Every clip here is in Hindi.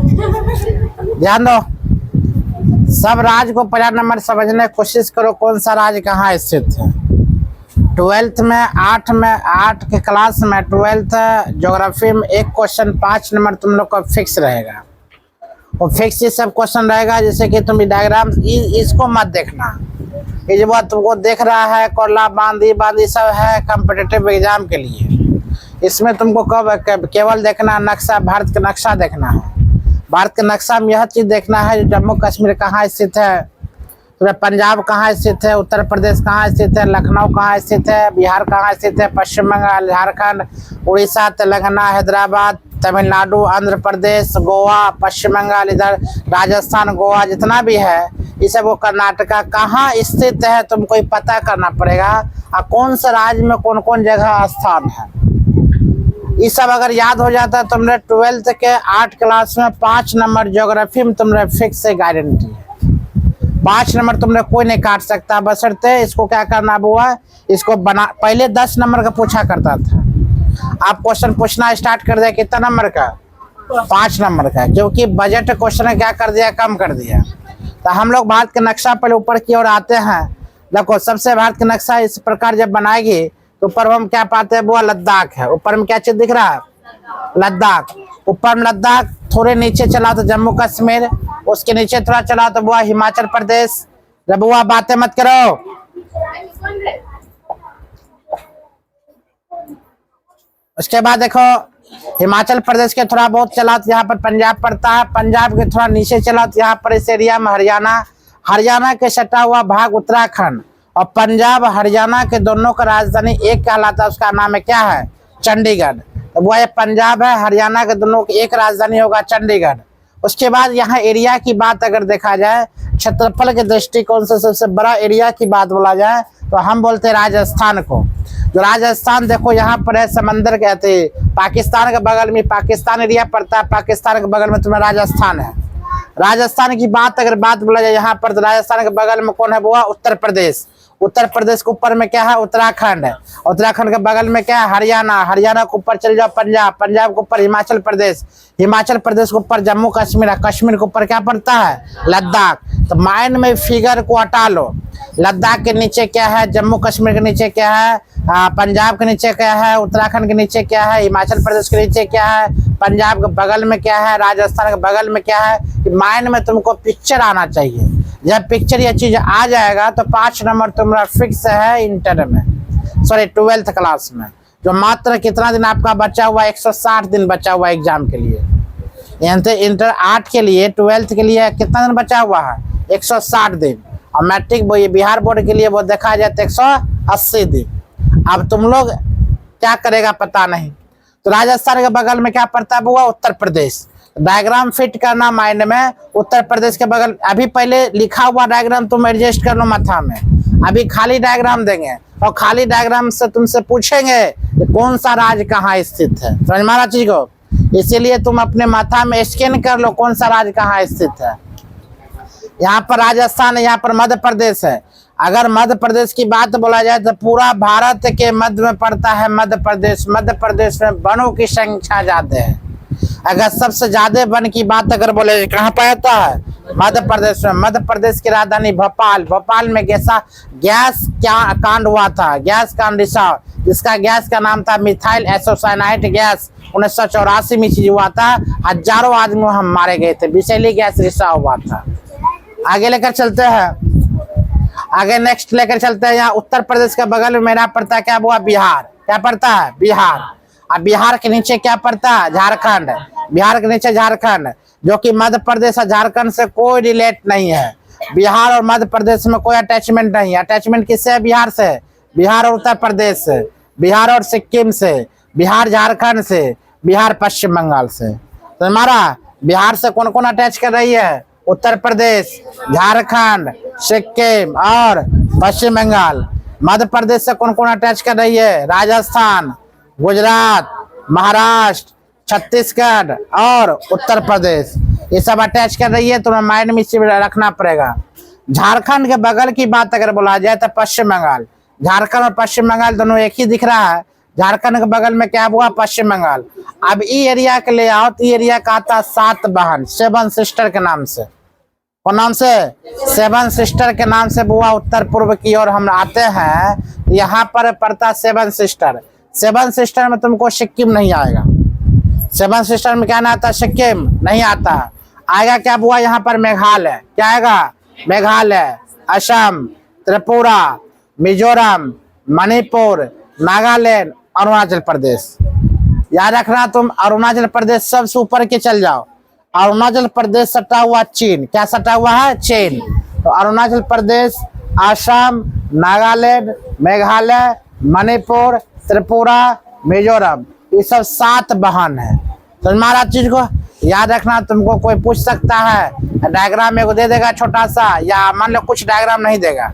ध्यान दो, सब राज्य को 50 नंबर समझने की कोशिश करो कौन सा राज्य कहाँ स्थित है। 12th में 8 के क्लास में 12th ज्योग्राफी में एक क्वेश्चन 5 नंबर तुम लोग का फिक्स रहेगा, और फिक्स ये सब क्वेश्चन रहेगा। जैसे कि तुम डायग्राम इसको मत देखना, ये जो बात तुमको देख रहा है कोरला बांदी सब है कॉम्पिटिटिव एग्जाम के लिए। इसमें तुमको कब केवल देखना नक्शा, भारत का नक्शा देखना है। भारत के नक्शा में यह चीज़ देखना है जो जम्मू कश्मीर कहाँ स्थित है, तो पंजाब कहाँ स्थित है, उत्तर प्रदेश कहाँ स्थित है, लखनऊ कहाँ स्थित है, बिहार कहाँ स्थित है, पश्चिम बंगाल, झारखंड, उड़ीसा, तेलंगाना, हैदराबाद, तमिलनाडु, आंध्र प्रदेश, गोवा, पश्चिम बंगाल, इधर राजस्थान, गोवा जितना भी है ये सब, वो कर्नाटका कहाँ स्थित है तुमको ही पता करना पड़ेगा, और कौन सा राज्य में कौन कौन जगह स्थान है। ये सब अगर याद हो जाता है तुमने 12th के 8 क्लास में 5 नंबर ज्योग्राफी में तुमने फिक्स से गारंटी है। 5 नंबर तुमने कोई नहीं काट सकता, बशर्ते इसको क्या करना हुआ, इसको बना। पहले 10 नंबर का पूछा करता था, आप क्वेश्चन पूछना स्टार्ट कर दिया कितना नंबर का, 5 नंबर का, क्योंकि बजट क्वेश्चन क्या कर दिया, कम कर दिया। तो हम लोग भारत के नक्शा पहले ऊपर की ओर आते हैं। देखो सबसे भारत का नक्शा इस प्रकार जब बनाएगी तो ऊपर हम क्या पाते हैं, वो लद्दाख है। ऊपर में क्या चीज दिख रहा है, लद्दाख। ऊपर में लद्दाख, थोड़े नीचे चला तो जम्मू कश्मीर, उसके नीचे थोड़ा चला तो वो हिमाचल प्रदेश। जब वो बातें मत करो। उसके बाद देखो हिमाचल प्रदेश के थोड़ा बहुत चला तो यहाँ पर पंजाब पड़ता है। पंजाब के थोड़ा नीचे चला तो यहाँ पर इस एरिया में हरियाणा, हरियाणा के सटा हुआ भाग उत्तराखंड, और पंजाब हरियाणा के दोनों का राजधानी एक कहलाता है, उसका नाम है क्या है, चंडीगढ़। तो वो पंजाब है, हरियाणा के दोनों की एक राजधानी होगा चंडीगढ़। उसके बाद यहाँ एरिया की बात अगर देखा जाए, क्षेत्रफल के दृष्टिकोण से सबसे बड़ा एरिया की बात बोला जाए तो हम बोलते हैं राजस्थान को। जो राजस्थान देखो यहाँ पर है, समंदर कहते, पाकिस्तान के बगल में पाकिस्तान एरिया पड़ता है, पाकिस्तान के बगल में तुम्हें राजस्थान है। राजस्थान की बात अगर बात बोला जाए यहाँ पर, तो राजस्थान के बगल में कौन है, वो उत्तर प्रदेश। उत्तर प्रदेश के ऊपर में क्या है, उत्तराखंड है। उत्तराखंड के बगल में क्या है, हरियाणा। हरियाणा के ऊपर चल जाओ पंजाब, पंजाब के ऊपर हिमाचल प्रदेश, हिमाचल प्रदेश के ऊपर जम्मू कश्मीर है, कश्मीर के ऊपर क्या पड़ता है, लद्दाख। तो माइंड में फिगर को हटा लो, लद्दाख के नीचे क्या है, जम्मू कश्मीर के नीचे क्या है, पंजाब के नीचे क्या है, उत्तराखंड के नीचे क्या है, हिमाचल प्रदेश के नीचे क्या है, पंजाब के बगल में क्या है, राजस्थान के बगल में क्या है। माइंड में तुमको पिक्चर आना चाहिए। जब पिक्चर ये चीज आ जाएगा तो 5 नंबर तुम्हारा फिक्स है इंटर में, सॉरी 12th क्लास में। जो मात्र कितना दिन आपका बचा हुआ, 160 दिन बचा हुआ एग्जाम के लिए। इंटर 8 के लिए 12th के लिए कितना दिन बचा हुआ है, 160 दिन। और मैट्रिक वो ये बिहार बोर्ड के लिए वो देखा जाए तो 180 दिन। अब तुम लोग क्या करेगा पता नहीं। तो राजस्थान के बगल में क्या पड़ता है, वो उत्तर प्रदेश। डायग्राम फिट करना माइंड में, उत्तर प्रदेश के बगल। अभी पहले लिखा हुआ डायग्राम तुम एडजस्ट कर लो माथा में, अभी खाली डायग्राम देंगे और खाली डायग्राम से तुमसे पूछेंगे कि कौन सा राज्य कहाँ स्थित है। समझ मारा चीज को, इसीलिए तुम अपने माथा में स्कैन कर लो कौन सा राज्य कहाँ स्थित है। यहाँ पर राजस्थान है, यहाँ पर मध्य प्रदेश है। अगर मध्य प्रदेश की बात बोला जाए तो पूरा भारत के मध्य में पड़ता है मध्य प्रदेश। मध्य प्रदेश में वनों की संख्या ज्यादा है। अगर सबसे ज्यादा वन की बात अगर बोले कहाँ पर आता है, मध्य प्रदेश में। मध्य प्रदेश की राजधानी भोपाल। भोपाल में गैस क्या कांड हुआ था, गैस कांड रिसाव, जिसका गैस का नाम था मिथाइल एसोसाइनाइट गैस। 1984 में चीज हुआ था, हजारों आदमी हम मारे गए थे, विषैली गैस रिसाव हुआ था। आगे लेकर चलते हैं, आगे नेक्स्ट लेकर चलते हैं। यहाँ उत्तर प्रदेश के बगल में मेरा पड़ता है क्या हुआ, बिहार। क्या पड़ता है, बिहार। अब बिहार के नीचे क्या पड़ता है, झारखंड। बिहार के नीचे झारखंड, जो कि मध्य प्रदेश और झारखंड से कोई रिलेट नहीं है। बिहार और मध्य प्रदेश में कोई अटैचमेंट नहीं है। अटैचमेंट किससे है, बिहार से। बिहार और उत्तर प्रदेश से, बिहार और सिक्किम से, बिहार झारखंड से, बिहार पश्चिम बंगाल से। तो हमारा बिहार से कौन कौन अटैच कर रही है, उत्तर प्रदेश, झारखंड, सिक्किम और पश्चिम बंगाल। मध्य प्रदेश से कौन कौन अटैच कर रही है, राजस्थान, गुजरात, महाराष्ट्र, छत्तीसगढ़ और उत्तर प्रदेश, ये सब अटैच कर रही है। तुम्हें माइंड में रखना पड़ेगा। झारखंड के बगल की बात अगर बोला जाए तो पश्चिम बंगाल। झारखंड और पश्चिम बंगाल दोनों एक ही दिख रहा है, झारखंड के बगल में क्या हुआ, पश्चिम बंगाल। अब ई एरिया के ले आओ तो एरिया का आता 7 बहन, 7 सिस्टर के नाम से। कौन नाम से, 7 सिस्टर के नाम से बुआ। उत्तर पूर्व की ओर हम आते हैं, यहाँ पर पड़ता 7 सिस्टर। 7 सिस्टर में तुमको सिक्किम नहीं आएगा। 7 सिस्टर में क्या ना आता, सिक्किम नहीं आता। आएगा क्या बुआ यहाँ पर, मेघालय। क्या आएगा, मेघालय, असम, त्रिपुरा, मिजोरम, मणिपुर, नागालैंड, अरुणाचल प्रदेश। याद रखना तुम, अरुणाचल प्रदेश सबसे ऊपर के चल जाओ। अरुणाचल प्रदेश सटा हुआ चीन। क्या सटा हुआ है, चीन। तो अरुणाचल प्रदेश, असम, नागालैंड, मेघालय, मणिपुर, त्रिपुरा, मिजोरम, ये सब 7 बहन है। समझ में आ रहा चीज को, याद रखना। तुमको कोई पूछ सकता है, डायग्राम एक दे देगा छोटा सा, या मान लो कुछ डायग्राम नहीं देगा,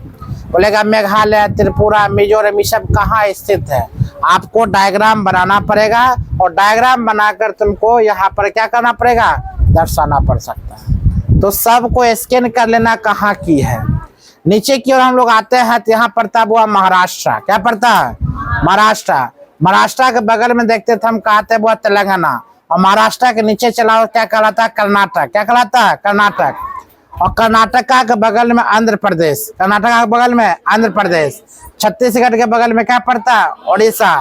बोलेगा मेघालय, त्रिपुरा, मिजोरम ये सब कहाँ स्थित है। आपको डायग्राम बनाना पड़ेगा, और डायग्राम बनाकर तुमको यहाँ पर क्या करना पड़ेगा, दर्शाना पड़ सकता है। तो सबको स्कैन कर लेना कहाँ की है। नीचे की ओर हम लोग आते हैं तो यहाँ पड़ता हुआ महाराष्ट्र। क्या पड़ता है, महाराष्ट्र। महाराष्ट्र के बगल में देखते थे हम, कहते हुआ तेलंगाना। और महाराष्ट्र के नीचे चलाओ क्या कहलाता है, कर्नाटक। क्या कहलाता है, कर्नाटक। और कर्नाटका के बगल में आंध्र प्रदेश। कर्नाटका के बगल में आंध्र प्रदेश। छत्तीसगढ़ के बगल में क्या पड़ता है, उड़ीसा।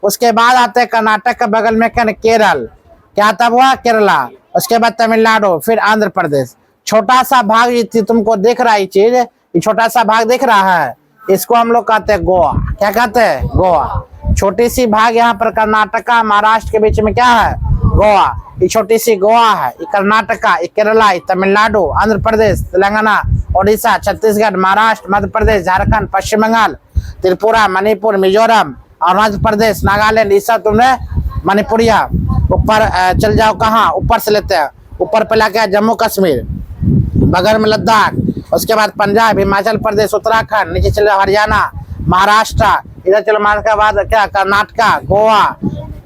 उसके बाद आते हैं कर्नाटक के बगल में केरल। क्या आता हुआ, केरला। उसके बाद तमिलनाडु, फिर आंध्र प्रदेश। छोटा सा भाग ये तुमको दिख रहा है, ये चीज, ये छोटा सा भाग दिख रहा है, इसको हम लोग कहते हैं गोवा। क्या कहते हैं, गोवा। छोटी सी भाग यहाँ पर कर्नाटका महाराष्ट्र के बीच में क्या है, गोवा। ये छोटी सी गोवा है, ये कर्नाटका, ये केरला, ये तमिलनाडु, आंध्र प्रदेश, तेलंगाना, उड़ीसा, छत्तीसगढ़, महाराष्ट्र, मध्य प्रदेश, झारखंड, पश्चिम बंगाल, त्रिपुरा, मणिपुर, मिजोरम, अरुणाचल प्रदेश, नागालैंड, ये सब तुमने मणिपुरिया। ऊपर चल जाओ, कहाँ ऊपर से लेते हैं, ऊपर पहला क्या, जम्मू कश्मीर, बगल में लद्दाख, उसके बाद पंजाब, हिमाचल प्रदेश, उत्तराखंड, नीचे चले हरियाणा, महाराष्ट्र, इधर चलो महाराष्ट्र के बाद क्या, कर्नाटका, गोवा,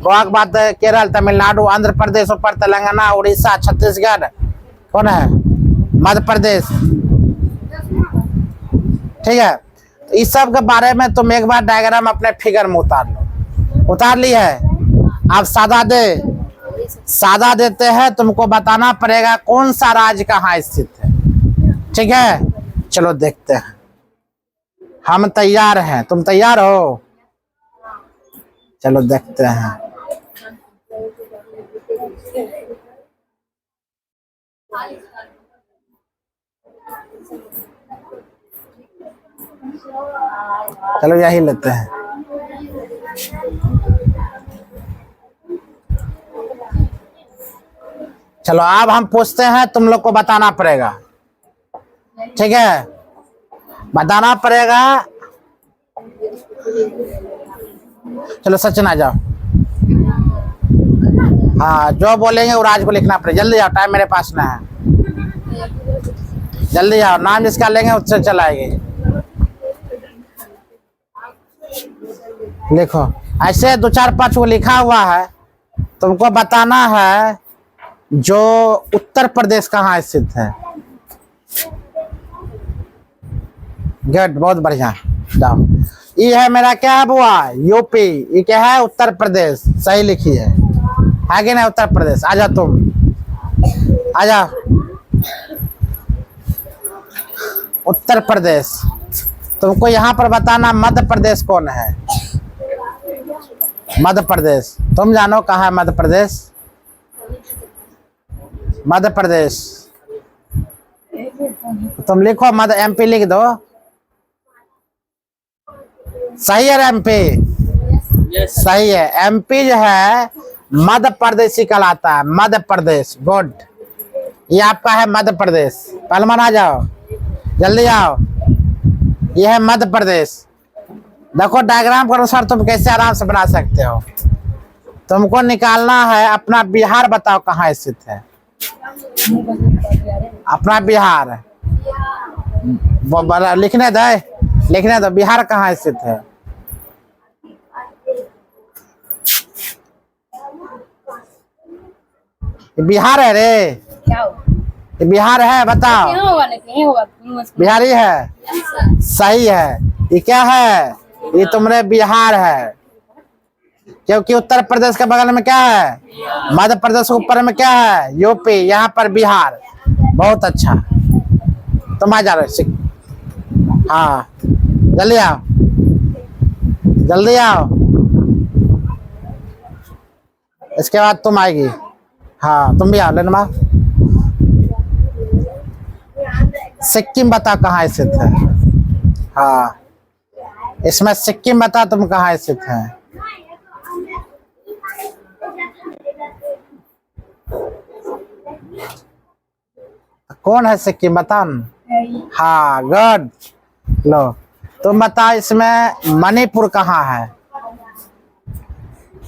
गोवा के बाद केरल, तमिलनाडु, आंध्र प्रदेश, ऊपर तेलंगाना, उड़ीसा, छत्तीसगढ़, कौन है, मध्य प्रदेश। ठीक है, इस सब के बारे में तुम एक बार डायग्राम अपने फिगर में उतार लो। उतार ली है, आप सादा देते हैं, तुमको बताना पड़ेगा कौन सा राज्य कहाँ स्थित है। ठीक है, चलो देखते हैं। हम तैयार हैं, तुम तैयार हो, चलो देखते हैं। चलो यही लेते हैं। चलो अब हम पूछते हैं, तुम लोग को बताना पड़ेगा। ठीक है, बताना पड़ेगा। चलो सचिन आ जाओ। हाँ, जो बोलेंगे वो राज को लिखना पड़ेगा। जल्दी आओ, टाइम मेरे पास ना है। जल्दी आओ, नाम जिसका लेंगे उससे चलाएंगे। लिखो, ऐसे 2 4 5 को लिखा हुआ है। तुमको बताना है जो उत्तर प्रदेश कहाँ स्थित है। गुड, बहुत बढ़िया, जाओ। ये है मेरा क्या है बुआ, यूपी। ये क्या है, उत्तर प्रदेश। सही लिखी है कि नहीं, उत्तर प्रदेश। आजा तुम, आजा। उत्तर प्रदेश। तुमको यहाँ पर बताना मध्य प्रदेश कौन है। मध्य प्रदेश तुम जानो कहाँ है मध्य प्रदेश। मध्य प्रदेश तुम लिखो, मध्य, एमपी लिख दो। सही है एमपी, सही है। एमपी जो है मध्य प्रदेश ही कहलाता है, मध्य प्रदेश। गुड, ये आपका है मध्य प्रदेश। पहलवान आ जाओ, जल्दी आओ। ये है मध्य प्रदेश। देखो डायग्राम के अनुसार तुम कैसे आराम से बना सकते हो। तुमको निकालना है अपना बिहार, बताओ कहाँ स्थित है अपना बिहार। लिखने दो, बिहार कहाँ स्थित है। बिहार है रे, बिहार है, बताओ। बिहारी है, सही है। ये क्या है, ये तुम्हारे बिहार है। क्योंकि उत्तर प्रदेश के बगल में क्या है, मध्य प्रदेश के ऊपर में क्या है, यूपी, यहाँ पर बिहार। बहुत अच्छा, तुम आ जा रहे हाँ, जल्दी आओ, जल्दी आओ, इसके बाद तुम आएगी। हाँ तुम भी आओ लेनमा। सिक्किम बता कहाँ स्थित है। हाँ इसमें सिक्किम बता तुम कहाँ स्थित है। कौन है सिक्किम बता। हाँ गुड। लो तुम बता इसमें मणिपुर कहाँ है।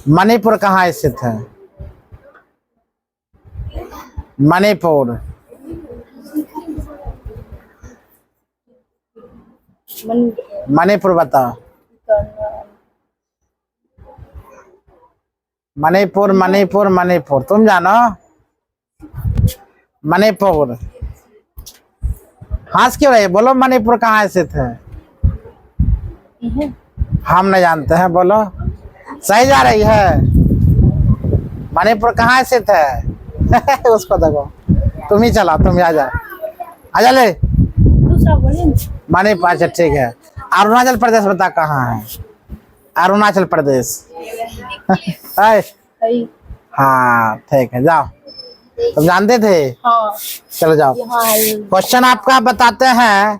मणिपुर कहाँ स्थित है। मणिपुर मणिपुर बताओ। मणिपुर मणिपुर मणिपुर तुम जानो। मणिपुर हंस क्यों रहे, बोलो मणिपुर कहाँ स्थित है। हम नहीं जानते हैं, बोलो। सही जा रही है। मणिपुर कहाँ स्थित है उसको देखो, तुम ही चला, तुम ही आजा, आजा ले। मणिपुर, अच्छा ठीक है। अरुणाचल प्रदेश बता कहाँ है। अरुणाचल प्रदेश हाँ ठीक है, जाओ। तुम जानते थे। हाँ। चलो जाओ। क्वेश्चन आपका बताते हैं।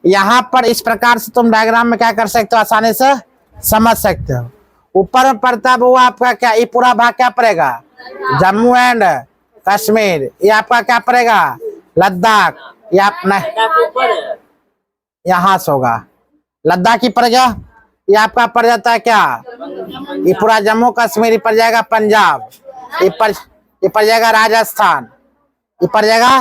यहाँ पर इस प्रकार से तुम डायग्राम में क्या कर सकते हो, आसानी से समझ सकते हो। ऊपर में पड़ता है वो आपका क्या, ये पूरा भाग क्या पड़ेगा, जम्मू एंड कश्मीर। ये आपका क्या पड़ेगा, लद्दाख। ये आप यहाँ से होगा, लद्दाख ही पड़ गया। ये आपका पड़ जाता है क्या, ये पूरा जम्मू कश्मीर पड़ जाएगा पंजाब। ये पड़ जाएगा राजस्थान। ये पड़ जाएगा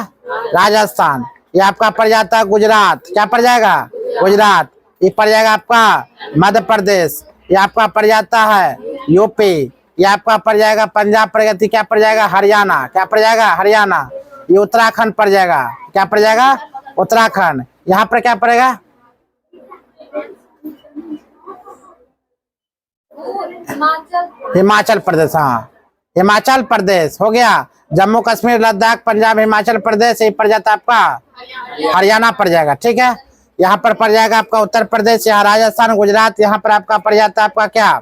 राजस्थान। ये आपका पड़ जाता है गुजरात। क्या पड़ जाएगा, गुजरात। ये पड़ जाएगा आपका मध्य प्रदेश। ये आपका पड़ जाता है यूपी। ये आपका पड़ जाएगा पंजाब पड़ जाती, क्या पड़ जाएगा हरियाणा। क्या पड़ जाएगा हरियाणा। ये उत्तराखंड पड़ जाएगा, क्या पड़ जाएगा उत्तराखंड। यहाँ पर क्या पड़ेगा, हिमाचल प्रदेश। हाँ हिमाचल प्रदेश हो गया। जम्मू कश्मीर लद्दाख पंजाब हिमाचल प्रदेश, ये पड़ जाता है आपका हरियाणा पड़ जाएगा। ठीक है, यहाँ पर पड़ जाएगा आपका उत्तर प्रदेश, यहाँ राजस्थान गुजरात। यहाँ पर आपका पड़ जाता है आपका क्या,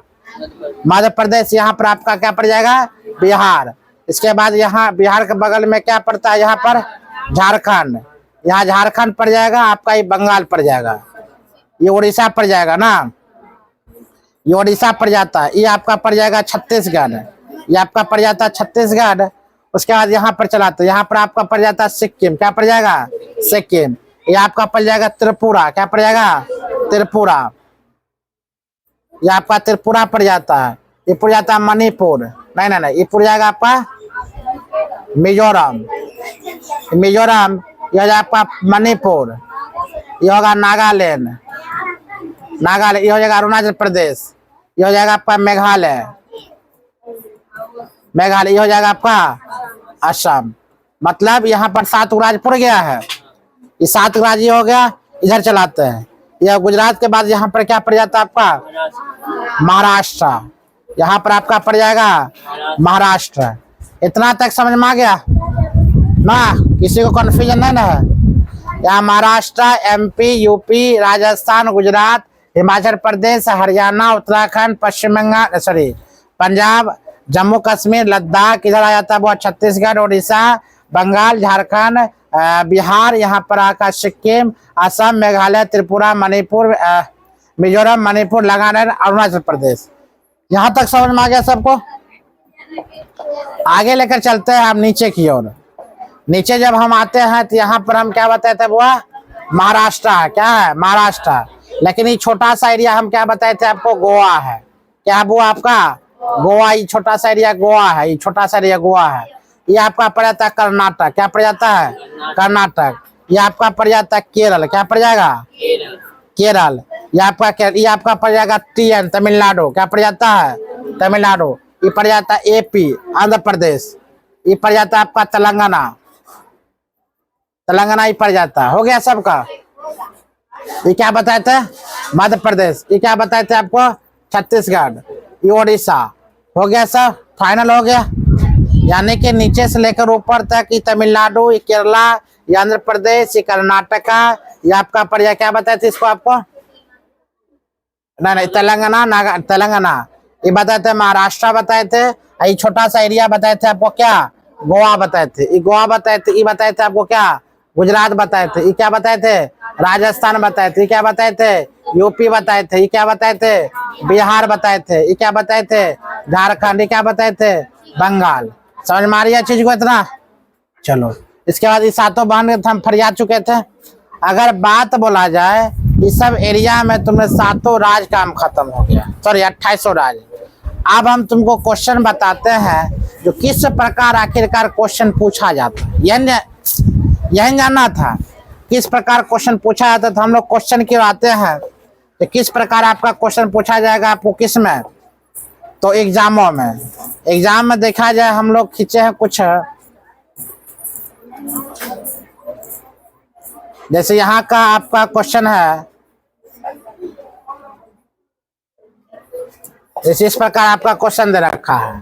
मध्य प्रदेश। यहाँ पर आपका क्या पड़ जाएगा, बिहार। इसके बाद यहाँ बिहार के बगल में क्या पड़ता है, यहाँ पर झारखंड। यहाँ झारखंड पड़ जाएगा आपका, ये बंगाल पड़ जाएगा। ये उड़ीसा पड़ जाएगा ना, ये उड़ीसा पड़ जाता है। ये आपका पड़ जाएगा छत्तीसगढ़। ये आपका पड़ जाता है छत्तीसगढ़। उसके बाद यहाँ पर चलाते, यहाँ पर आपका पड़ जाता है सिक्किम। क्या पड़ जाएगा, सिक्किम। ये आपका पड़ जाएगा त्रिपुरा। क्या पड़ जाएगा, त्रिपुरा। ये आपका त्रिपुरा पड़ जाता है। ये पड़ जाता है मणिपुर। नहीं नहीं नहीं, ये पड़ जाएगा आपका मिजोरम। मिजोरम। ये हो जाएगा आपका मणिपुर। ये होगा नागालैंड। नागालैंड। ये हो जाएगा अरुणाचल प्रदेश। ये हो जाएगा आपका मेघालय। मेघालय। ये हो जाएगा आपका असम। मतलब यहाँ पर 7 राज्य पड़ गया है। ये 7 राज्य हो गया। इधर चलाते हैं। यह गुजरात के बाद यहाँ पर क्या पड़ जाता है आपका, महाराष्ट्र। यहाँ पर आपका पड़ जाएगा महाराष्ट्र। इतना तक समझ में आ गया ना, किसी को कंफ्यूजन नहीं ना है। यहाँ महाराष्ट्र, एमपी, यूपी, राजस्थान, गुजरात, हिमाचल प्रदेश, हरियाणा, उत्तराखंड, पश्चिम बंगाल, सॉरी पंजाब, जम्मू कश्मीर, लद्दाख। इधर आ जाता है वो छत्तीसगढ़, उड़ीसा, बंगाल, झारखंड, बिहार। यहाँ पर आकर सिक्किम, असम, मेघालय, त्रिपुरा, मणिपुर, मिजोरम, मणिपुर, नागालैंड, अरुणाचल प्रदेश। यहाँ तक समझ में आ गया सबको। आगे लेकर चलते हैं हम नीचे की ओर। नीचे जब हम आते हैं तो यहाँ पर हम क्या बताए थे, वो महाराष्ट्र है। क्या है, महाराष्ट्र। लेकिन ये छोटा सा एरिया हम क्या बताए थे आपको, गोवा है। क्या वो आपका गोवा, ये छोटा सा एरिया गोवा है। ये छोटा सा एरिया गोवा है। ये आपका पड़ जाता है कर्नाटक। क्या पड़ जाता है, कर्नाटक। ये आपका पड़ जाता है केरल। क्या पड़ जाएगा, केरल। ये आपका पड़ जाएगा TN, तमिलनाडु। क्या पड़ जाता है, तमिलनाडु। ये पड़ जाता है AP, आंध्र प्रदेश। ये पड़ जाता है आपका तेलंगाना। तेलंगाना ही पड़ जाता है। हो गया सबका। ये क्या बताए थे, मध्य प्रदेश। ये क्या बताए थे आपको, छत्तीसगढ़। ये उड़ीसा। हो गया सब, फाइनल हो गया। यानी कि नीचे से लेकर ऊपर तक ये तमिलनाडु, ये केरला, ये आंध्र प्रदेश, ये कर्नाटका, ये आपका पड़ गया, क्या बताए थे इसको आपको, नहीं तेलंगाना, तेलंगाना, ये बताए थे महाराष्ट्र बताए थे, ये छोटा सा एरिया बताए थे आपको क्या, गोवा बताए थे, ये गोवा बताए थे, ये बताए थे आपको क्या, गुजरात बताए थे, ये क्या बताए थे, राजस्थान बताए थे, ये क्या बताए थे, यूपी बताए थे, ये क्या बताए थे, बिहार बताए थे, ये क्या बताए थे, झारखंड, ये क्या बताए थे, बंगाल। समझ में आ रही है चीज को इतना। चलो इसके बाद ये सातों बहन हम फरियाद चुके थे। अगर बात बोला जाए इस सब एरिया में तुमने सातों राज काम खत्म हो गया, सॉरी 2800 राज। अब हम तुमको क्वेश्चन बताते हैं जो किस प्रकार आखिरकार क्वेश्चन पूछा जाता है, यही जानना था किस प्रकार क्वेश्चन पूछा जाता है। तो हम लोग क्वेश्चन क्यों आते हैं कि किस प्रकार आपका क्वेश्चन पूछा जाएगा आपको किस में, तो एग्जामों में। एग्जाम में देखा जाए हम लोग खींचे हैं कुछ, जैसे यहाँ का आपका क्वेश्चन है, जैसे इस प्रकार आपका क्वेश्चन दे रखा है,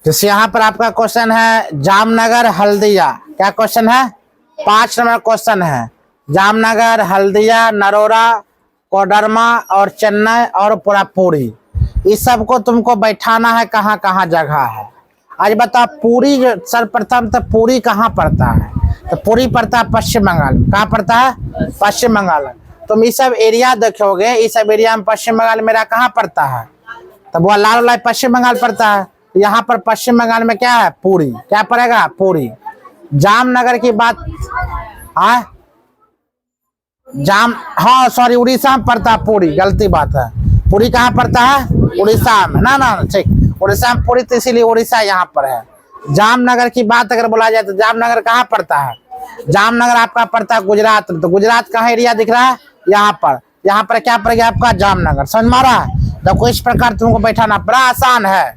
जैसे यहाँ पर आपका क्वेश्चन है जामनगर हल्दिया, क्या क्वेश्चन है, 5 नंबर क्वेश्चन है। जामनगर, हल्दिया, नरोरा, कोडरमा और चेन्नई और पूरा पुरी, इस सबको तुमको बैठाना है कहाँ कहाँ जगह है। आज बता पुरी, सर्वप्रथम तो पुरी कहाँ पड़ता है, तो पुरी पड़ता है पश्चिम बंगाल में। कहाँ पड़ता है, पश्चिम बंगाल में। तुम ये सब एरिया देखोगे, इस सब एरिया में पश्चिम बंगाल मेरा कहाँ पड़ता है, तो वो लाल लाल पश्चिम बंगाल पड़ता है। यहाँ पर पश्चिम बंगाल में क्या है, पुरी, क्या पड़ेगा, पुरी। जामनगर की बात, हाँ हाँ सॉरी उड़ीसा में पड़ता है पुरी, गलती बात है। पुरी कहाँ पड़ता है, उड़ीसा में, ना ठीक, उड़ीसा में पुरी, तो इसीलिए उड़ीसा यहाँ पर है। जामनगर की बात अगर बोला जाए तो जामनगर कहाँ पड़ता है, जामनगर आपका पड़ता है गुजरात में। तो गुजरात कहाँ एरिया दिख रहा है, यहाँ पर क्या पड़ गया आपका, जामनगर। समझ में आ रहा है। तो इस प्रकार तुमको बैठाना बड़ा आसान है,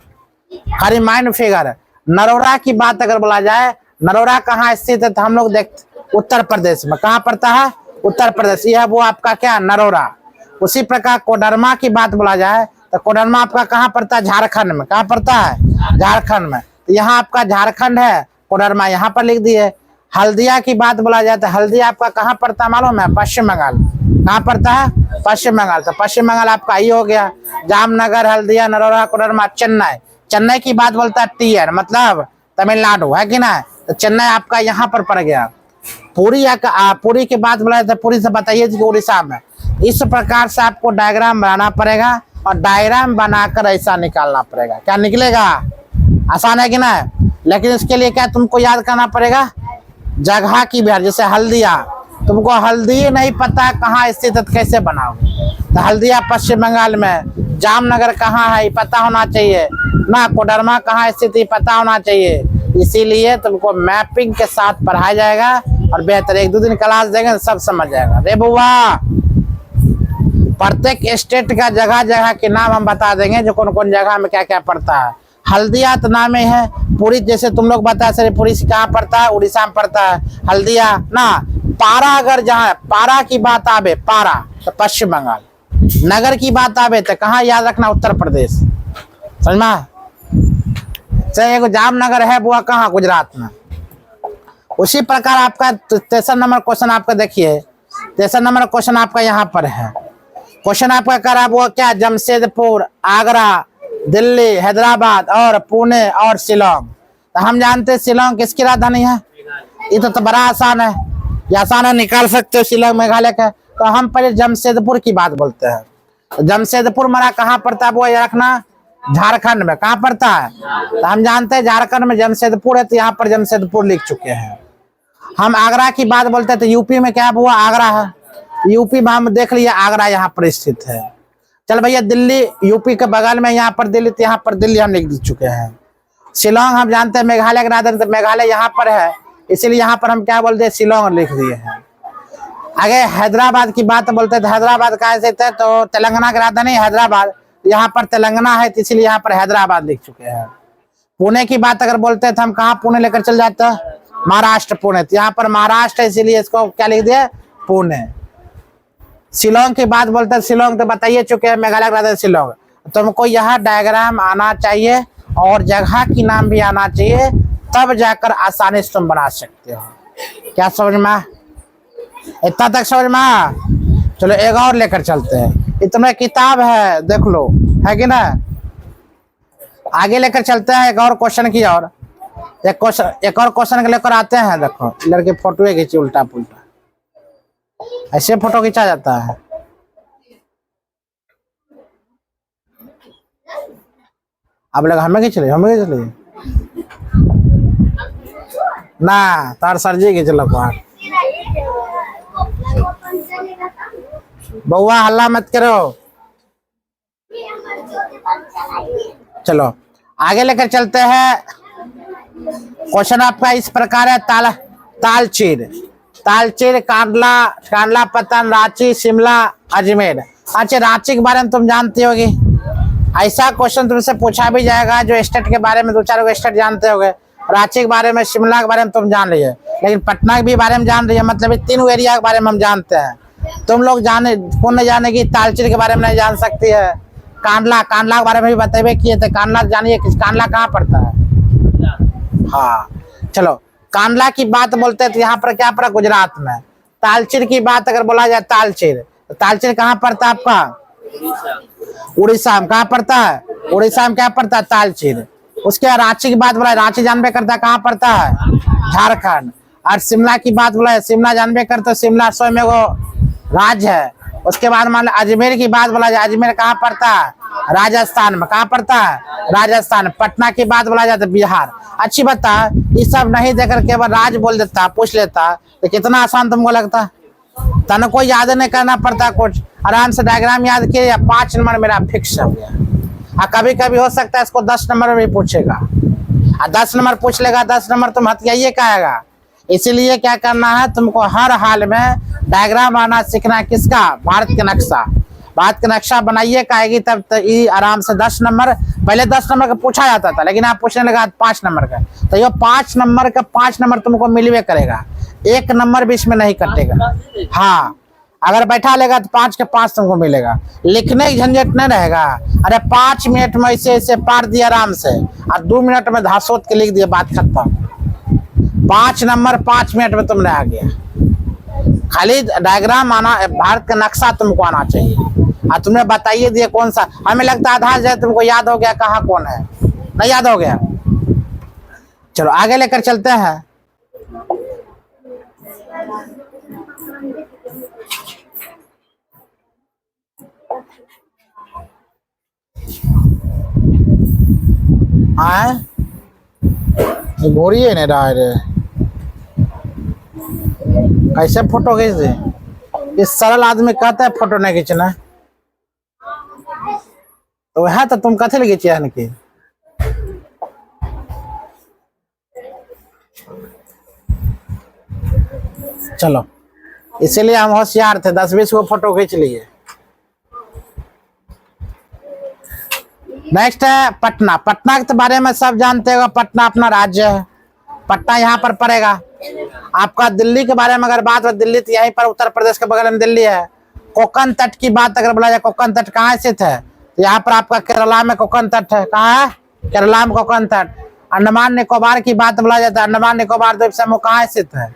खाली माइंड फिगर। नरोरा की बात अगर बोला जाए, नरोरा कहाँ स्थित है, तो हम लोग देखते उत्तर प्रदेश में। कहाँ पड़ता है, उत्तर प्रदेश, यह है वो आपका क्या, नरोरा। उसी प्रकार कोडरमा की बात बोला जाए तो कोडरमा आपका कहाँ पड़ता है, झारखंड में। कहाँ पड़ता है, झारखंड में। तो यहाँ आपका झारखंड है, कोडरमा यहाँ पर लिख दिए। हल्दिया की बात बोला जाए तो हल्दिया आपका कहाँ पड़ता है मालूम है, पश्चिम बंगाल। कहाँ पड़ता है, पश्चिम बंगाल। तो पश्चिम बंगाल आपका ही हो गया। जामनगर, हल्दिया, नरोरा, कोडरमा, चेन्नई। चेन्नई की बात बोलता है टीयर, मतलब तमिलनाडु, है कि ना। तो चेन्नई आपका यहाँ पर पड़ गया। पुरी की बात बोला जाए तो पुरी से बताइए कि उड़ीसा में। इस प्रकार से आपको डायग्राम बनाना पड़ेगा और डायग्राम बनाकर ऐसा निकालना पड़ेगा। क्या निकलेगा, आसान है कि ना। लेकिन इसके लिए क्या तुमको याद करना पड़ेगा, जगह की भी। जैसे हल्दिया, तुमको हल्दी नहीं पता कहाँ स्थित है, कैसे बनाओगे। तो हल्दिया पश्चिम बंगाल में। जामनगर कहाँ है पता होना चाहिए ना, कोडरमा कहाँ स्थित है पता होना चाहिए। इसीलिए तुमको मैपिंग के साथ पढ़ाया जाएगा और बेहतर 1-2 दिन क्लास देंगे तो सब समझ जाएगा। रे बुआ, प्रत्येक स्टेट का जगह जगह के नाम हम बता देंगे, जो कौन कौन जगह में क्या क्या पड़ता है। हल्दिया तो नाम ही है। पुरी जैसे तुम लोग बता सर, पुरी से कहाँ पड़ता है, उड़ीसा में पड़ता है हल्दिया ना। पारा अगर जहाँ पारा की बात आवे, पारा तो पश्चिम बंगाल। नगर की बात आवे तो कहाँ याद रखना, उत्तर प्रदेश। समझ में। एगो जामनगर है वो कहाँ, गुजरात में। उसी प्रकार आपका 63 नंबर क्वेश्चन आपका देखिए, 63 नंबर क्वेश्चन आपका यहाँ पर है। क्वेश्चन आपका करा वो क्या, जमशेदपुर, आगरा, दिल्ली, हैदराबाद और पुणे और शिलोंग। तो हम जानते हैं शिलोंग किसकी राजधानी है। ये तो बड़ा आसान है, ये आसान है, निकाल सकते हो शिलोंग मेघालय का। तो हम पहले जमशेदपुर की बात बोलते हैं। तो जमशेदपुर हमारा कहाँ पड़ता है वो याद रखना, झारखंड में। कहाँ पड़ता है, तो हम जानते हैं झारखंड में जमशेदपुर है, तो यहाँ पर जमशेदपुर लिख चुके हैं। हम आगरा की बात बोलते हैं तो यूपी में क्या हुआ, आगरा है। यूपी में हम देख लिया आगरा यहाँ पर स्थित है। चल भैया दिल्ली, यूपी के बगल में यहाँ पर दिल्ली, तो यहाँ पर दिल्ली हम लिख चुके हैं। शिलोंग हम जानते हैं मेघालय का राजधानी, तो मेघालय यहाँ पर है, इसीलिए यहाँ पर हम क्या बोलते हैं, शिलोंग लिख दिए हैं। आगे हैदराबाद की बात बोलते हैं तो हैदराबाद कहाँ स्थित है, तो तेलंगाना की राजधानी हैदराबाद, यहाँ पर तेलंगाना है, तो इसीलिए यहाँ पर हैदराबाद लिख चुके हैं। पुणे की बात अगर बोलते हैं तो हम कहाँ पुणे लेकर चल जाते हैं, महाराष्ट्र पुणे, तो यहाँ पर महाराष्ट्र है इसीलिए इसको क्या लिख दिया, पुणे। शिलोंग की बात बोलते हैं, शिलोंग तो बताइए चुके हैं, मेघालय का शिलोंग। तुमको यह डायग्राम आना चाहिए और जगह की नाम भी आना चाहिए, तब जाकर आसानी से तुम बना सकते हो। क्या समझ में, इतना तक समझ में? चलो एक और लेकर चलते हैं, इतना किताब है देख लो, है कि ना। आगे लेकर चलते हैं एक और क्वेश्चन की और एक और क्वेश्चन के लेकर आते हैं। देखो लड़के फोटो खींची उल्टा पुल्टा, ऐसे फोटो खींचा जाता है। अब लगा हमें खींच ली ना, तार सरजी खींच लो। बउआ हल्ला मत करो। चलो आगे लेकर चलते हैं। क्वेश्चन आपका इस प्रकार है, तालचेर, कांडला पतन, रांची, शिमला, अजमेर। अच्छा रांची के बारे में तुम जानते होगे, ऐसा क्वेश्चन तुमसे पूछा भी जाएगा जो स्टेट के बारे में, दो चार स्टेट जानते होगे। रांची के बारे में, शिमला के बारे में तुम जान रही है, लेकिन पटना के भी बारे में जान रही है, मतलब 3 एरिया के बारे में हम जानते हैं। तुम लोग जाने कौन नहीं जानेगी, तालचेर के बारे में नहीं जान सकती है। कांडला के बारे में भी बताइए किए थे। कांडला जानिए, कांडला कहाँ पड़ता है? हाँ चलो, कांडला की बात बोलते हैं तो यहाँ पर क्या पड़ा, गुजरात में। तालचेर की बात अगर बोला जाए, तालचेर कहाँ पड़ता है आपका? उड़ीसा में। कहाँ पड़ता है? उड़ीसा में। क्या पड़ता है? तालचेर। उसके बाद रांची की बात बोला, रांची जानबे करता है कहाँ पड़ता है? झारखंड। और शिमला की बात बोला है, शिमला जानबे करते, शिमला स्वयं में वो राज्य है। उसके बाद मान लो अजमेर की बात बोला जाए, अजमेर कहाँ पड़ता है? राजस्थान में। कहाँ पड़ता है? राजस्थान। पटना की बात बोला जाए तो बिहार। अच्छी बता, ये सब नहीं देकर केवल राज्य बोल देता, पूछ लेता, तो कितना आसान तुमको लगता? तन कोई याद नहीं करना पड़ता, कुछ आराम से डायग्राम याद किए, 5 नंबर मेरा फिक्स हो गया। कभी कभी हो सकता है इसको 10 नंबर में भी पूछेगा, 10 नंबर पूछ लेगा, 10 नंबर तुम हथियाइए कहेगा। इसीलिए क्या करना है तुमको, हर हाल में डायग्राम आना सीखना है। किसका? भारत का नक्शा। भारत का नक्शा बनाइए कहेगी तब तो ये आराम से 10 नंबर, पहले 10 नंबर का पूछा जाता था, लेकिन आप पूछने लगा 5 नंबर का, तो ये 5 नंबर का 5 नंबर तुमको मिलवे करेगा, 1 नंबर भी इसमें नहीं कटेगा। हाँ अगर बैठा लेगा तो 5 के 5 तुमको मिलेगा, लिखने की झंझट नहीं रहेगा। अरे 5 मिनट में ऐसे पार दिया आराम से, और 2 मिनट में धासोत के लिख दिया, बात खत्म। 5 नंबर 5 मिनट में तुमने आ गया। खाली डायग्राम आना, भारत का नक्शा तुमको आना चाहिए। और तुमने बताइए दिए कौन सा, हमें लगता है आधा जो तुमको याद हो गया कहाँ कौन है, नहीं याद हो गया। चलो आगे लेकर चलते हैं। घोड़िए नहीं रहा रे, कैसे फोटो खींच दे? इस सरल आदमी कहता है फोटो नहीं खींचना, तो वह तो तुम कथे लगे चहन की। चलो इसीलिए हम होशियार थे, 10-20 को फोटो खींच लिए। नेक्स्ट है पटना। पटना के बारे में सब जानते हो, पटना अपना राज्य है, पटना यहाँ पर पड़ेगा। आपका दिल्ली के बारे में अगर बात हो, दिल्ली तो यहीं पर उत्तर प्रदेश के बगल में दिल्ली है। कोकन तट की बात अगर बोला जाए, कोकन तट कहाँ स्थित है? यहाँ पर आपका केरला में कोकन तट है। कहाँ है? केरला में कोकन तट। अंडमान निकोबार की बात बोला जाता है, अंडमान निकोबार द्वीप समूह कहाँ स्थित है?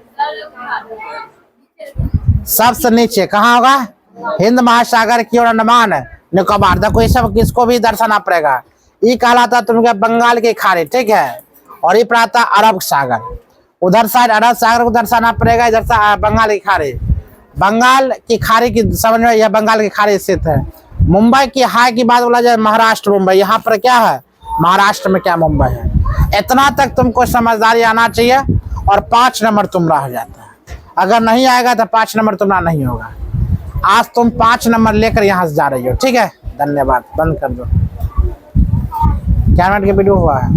सबसे नीचे। कहाँ होगा? हिंद महासागर की ओर अंडमान निकोबार। देखो ये सब किसको भी दर्शाना पड़ेगा। ये कहलाता तुमके बंगाल की खाड़ी, ठीक है, और ये पड़ाता अरब सागर। उधर साइड अरब सागर को दर्शाना पड़ेगा, इधर से बंगाल की खाड़ी। बंगाल की खाड़ी की समझ में, यह बंगाल की खाड़ी स्थित है। मुंबई की हाई की बात बोला जाए, महाराष्ट्र मुंबई, यहाँ पर क्या है? महाराष्ट्र में क्या मुंबई है। इतना तक तुमको समझदारी आना चाहिए और 5 नंबर तुम रह जाता है। अगर नहीं आएगा तो 5 नंबर तुम्हारा नहीं होगा। आज तुम 5 नंबर लेकर यहाँ से जा रही हो, ठीक है। धन्यवाद, बंद कर दो। क्या मिनट की वीडियो हुआ है?